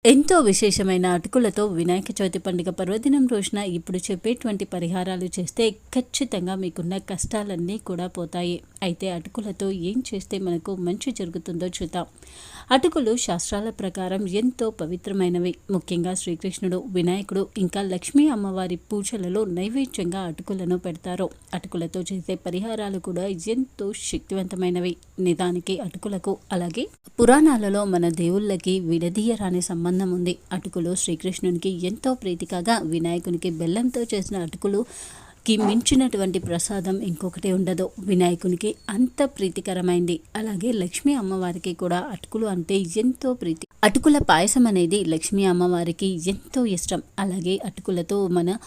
ఎంతో విశేషమైన అటుకులతో వినాయక చవితి పండుగ పర్వదినం రోజున ఇప్పుడు చెప్పేటువంటి పరిహారాలు చేస్తే ఖచ్చితంగా మీకున్న కష్టాలన్నీ కూడా పోతాయి. అయితే అటుకులతో ఏం చేస్తే మనకు మంచి జరుగుతుందో చూద్దాం. అటుకులు శాస్త్రాల ప్రకారం ఎంతో పవిత్రమైనవి. ముఖ్యంగా శ్రీకృష్ణుడు, వినాయకుడు ఇంకా లక్ష్మీ అమ్మవారి పూజలలో నైవేద్యంగా అటుకులను పెడతారు. అటుకులతో చేసే పరిహారాలు కూడా ఎంతో శక్తివంతమైనవి. నిజానికి అటుకులకు అలాగే పురాణాలలో మన దేవుళ్ళకి విడదీయరాని సంబంధం ఉంది. అటుకులు శ్రీకృష్ణునికి ఎంతో ప్రీతి కాగా వినాయకునికి బెల్లంతో చేసిన అటుకులుకి మించినటువంటి ప్రసాదం ఇంకొకటి ఉండదు. వినాయకునికి అంత ప్రీతికరమైంది. అలాగే లక్ష్మీ అమ్మవారికి కూడా అటుకులు అంటే ఎంతో ప్రీతి. అటుకుల పాయసం అనేది లక్ష్మీ అమ్మవారికి ఎంతో ఇష్టం. అలాగే అటుకులతో మన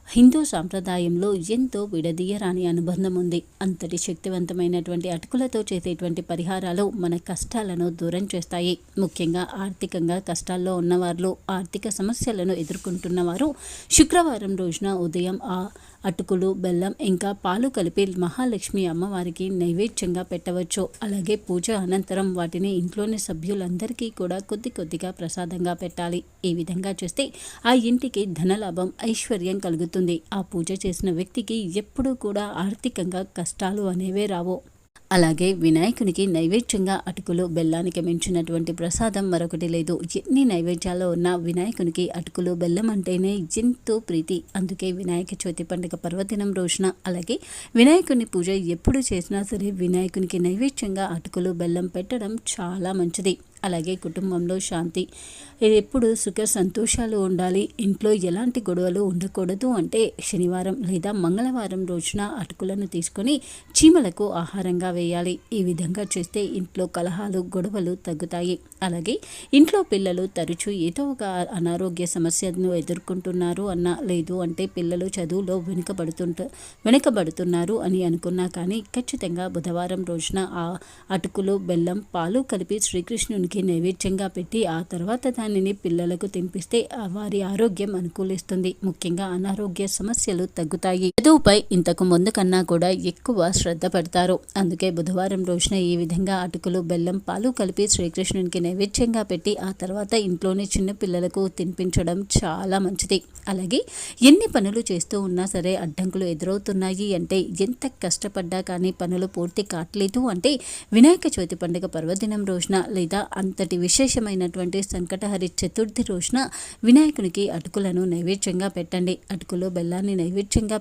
హిందూ సాంప్రదాయంలో ఎంతో విడదీయరాని అనుబంధం ఉంది. అంతటి శక్తివంతమైనటువంటి అటుకులతో చేసేటువంటి పరిహారాలు మన కష్టాలను దూరం చేస్తాయి. ముఖ్యంగా ఆర్థికంగా కష్టాల్లో ఉన్నవారు, ఆర్థిక సమస్యలను ఎదుర్కొంటున్నవారు శుక్రవారం రోజున ఉదయం అటుకులు, బెల్లం ఇంకా పాలు కలిపి మహాలక్ష్మి అమ్మవారికి నైవేద్యంగా పెట్టవచ్చు. అలాగే పూజ అనంతరం వాటిని ఇంట్లోని సభ్యులందరికీ కూడా కొద్ది కొద్దిగా ప్రసాదంగా పెట్టాలి. ఈ విధంగా చేస్తే ఆ ఇంటికి ధనలాభం, ఐశ్వర్యం కలుగుతుంది. ఆ పూజ చేసిన వ్యక్తికి ఎప్పుడూ కూడా ఆర్థికంగా కష్టాలు అనేవే రావు. అలాగే వినాయకునికి నైవేద్యంగా అటుకులు, బెల్లానికి మించినటువంటి ప్రసాదం మరొకటి లేదు. ఎన్ని నైవేద్యాల్లో ఉన్న వినాయకునికి అటుకులు, బెల్లం అంటేనే ఎంతో ప్రీతి. అందుకే వినాయక చవితి పండుగ పర్వదినం రోజున అలాగే వినాయకుని పూజ ఎప్పుడు చేసినా సరే వినాయకునికి నైవేద్యంగా అటుకులు, బెల్లం పెట్టడం చాలా మంచిది. అలాగే కుటుంబంలో శాంతి, ఎప్పుడు సుఖ సంతోషాలు ఉండాలి, ఇంట్లో ఎలాంటి గొడవలు ఉండకూడదు అంటే శనివారం లేదా మంగళవారం రోజున అటుకులను తీసుకొని చీమలకు ఆహారంగా వేయాలి. ఈ విధంగా చేస్తే ఇంట్లో కలహాలు, గొడవలు తగ్గుతాయి. అలాగే ఇంట్లో పిల్లలు తరచూ ఏదో ఒక అనారోగ్య సమస్యను ఎదుర్కొంటున్నారు అన్నా, లేదు అంటే పిల్లలు చదువులో వెనుకబడుతున్నారు అని అనుకున్నా కానీ ఖచ్చితంగా బుధవారం రోజున ఆ అటుకులు, బెల్లం, పాలు కలిపి శ్రీకృష్ణునికి నైవేద్యంగా పెట్టి ఆ తర్వాత దానిని పిల్లలకు తినిపిస్తే వారి ఆరోగ్యం అనుకూలిస్తుంది. ముఖ్యంగా అనారోగ్య సమస్యలు తగ్గుతాయి. చదువుపై ఇంతకు ముందు కన్నా కూడా ఎక్కువ శ్రద్ధ పెడతారు. అందుకే బుధవారం రోజున ఈ విధంగా అటుకులు, బెల్లం, పాలు కలిపి శ్రీకృష్ణునికి నైవేద్యంగా పెట్టి ఆ తర్వాత ఇంట్లోని చిన్న పిల్లలకు తినిపించడం చాలా మంచిది. అలాగే ఎన్ని పనులు చేస్తూ ఉన్నా సరే అడ్డంకులు ఎదురవుతున్నాయి అంటే, ఎంత కష్టపడ్డా కానీ పనులు పూర్తి కావట్లేదు అంటే వినాయక చవితి పండుగ పర్వదినం రోజున లేదా అంతటి విశేషమైనటువంటి సంకటహరి చతుర్థి రోజున వినాయకునికి అటుకులను నైవేద్యంగా పెట్టండి. అటుకులు, బెల్లాన్ని నైవేద్యంగా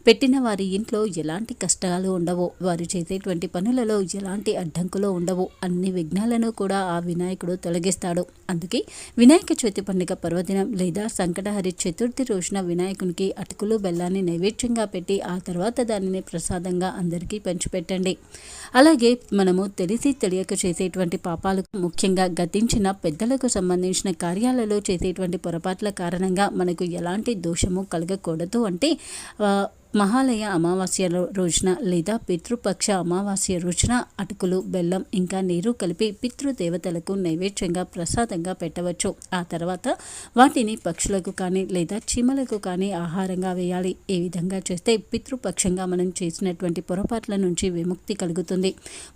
పెట్టిన వారి ఇంట్లో ఎలాంటి కష్టాలు ఉండవు. వారు చేసేటువంటి పనులలో ఎలాంటి అడ్డంకులు ఉండవు. అన్ని విఘ్నాలను కూడా ఆ వినాయకుడు తొలగిస్తాడు. అందుకే వినాయక చవితి పండుగ పర్వదినం లేదా సంకటహరి చతుర్థి రోజున వినాయకునికి అటుకులు, బెల్లాన్ని నైవేద్యంగా పెట్టి ఆ తర్వాత దానిని ప్రసాదంగా అందరికీ పంచిపెట్టండి. అలాగే మనము తెలియక చేసేటువంటి పాపాలకు, ముఖ్యంగా గతించిన పెద్దలకు సంబంధించిన కార్యాలలో చేసేటువంటి పొరపాట్ల కారణంగా మనకు ఎలాంటి దోషము కలగకూడదు అంటే మహాలయ అమావాస్య రోజున లేదా పితృపక్ష అమావాస్య రోజున అటుకులు, బెల్లం ఇంకా నీరు కలిపి పితృదేవతలకు నైవేద్యంగా ప్రసాదంగా పెట్టవచ్చు. ఆ తర్వాత వాటిని పక్షులకు కానీ లేదా చీమలకు కానీ ఆహారంగా వేయాలి. ఈ విధంగా చేస్తే పితృపక్షంగా మనం చేసినటువంటి పొరపాట్ల నుంచి విముక్తి కలుగుతుంది.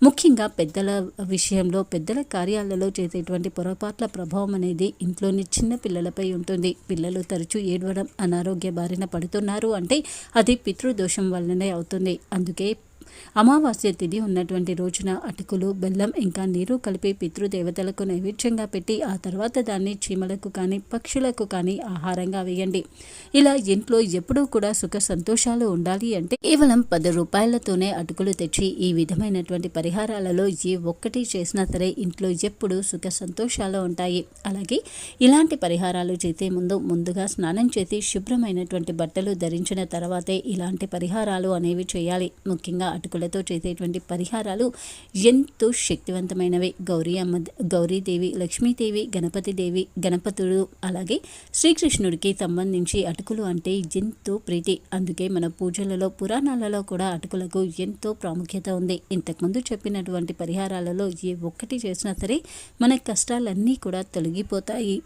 ముఖ్యంగా పెద్దల విషయంలో, పెద్దల కార్యాలలో చేసేటువంటి పొరపాట్ల ప్రభావం అనేది ఇంట్లోని చిన్న పిల్లలపై ఉంటుంది. పిల్లలు తరచూ ఏడవడం, అనారోగ్య బారిన పడుతున్నారు అంటే అది పితృదోషం వల్లనే అవుతుంది. అందుకే అమావాస్య తిథి ఉన్నటువంటి రోజున అటుకులు, బెల్లం ఇంకా నీరు కలిపి పితృదేవతలకు నైవేద్యంగా పెట్టి ఆ తర్వాత దాన్ని చీమలకు కానీ పక్షులకు కానీ ఆహారంగా వేయండి. ఇలా ఇంట్లో ఎప్పుడూ కూడా సుఖ సంతోషాలు ఉండాలి అంటే కేవలం 10 రూపాయలతోనే అటుకులు తెచ్చి ఈ విధమైనటువంటి పరిహారాలలో ఏ ఒక్కటి చేసినా సరే ఇంట్లో ఎప్పుడూ సుఖ సంతోషాలు ఉంటాయి. అలాగే ఇలాంటి పరిహారాలు చేసే ముందుగా స్నానం చేసి శుభ్రమైనటువంటి బట్టలు ధరించిన తర్వాతే ఇలాంటి పరిహారాలు అనేవి చేయాలి. ముఖ్యంగా అటుకులతో చేసేటువంటి పరిహారాలు ఎంతో శక్తివంతమైనవి. గౌరీదేవి, లక్ష్మీదేవి, గణపతుడు అలాగే శ్రీకృష్ణుడికి సంబంధించి అటుకులు అంటే ఎంతో ప్రీతి. అందుకే మన పూజలలో, పురాణాలలో కూడా అటుకులకు ఎంతో ప్రాముఖ్యత ఉంది. ఇంతకుముందు చెప్పినటువంటి పరిహారాలలో ఏ ఒక్కటి చేసినా సరే మన కష్టాలన్నీ కూడా తొలగిపోతాయి.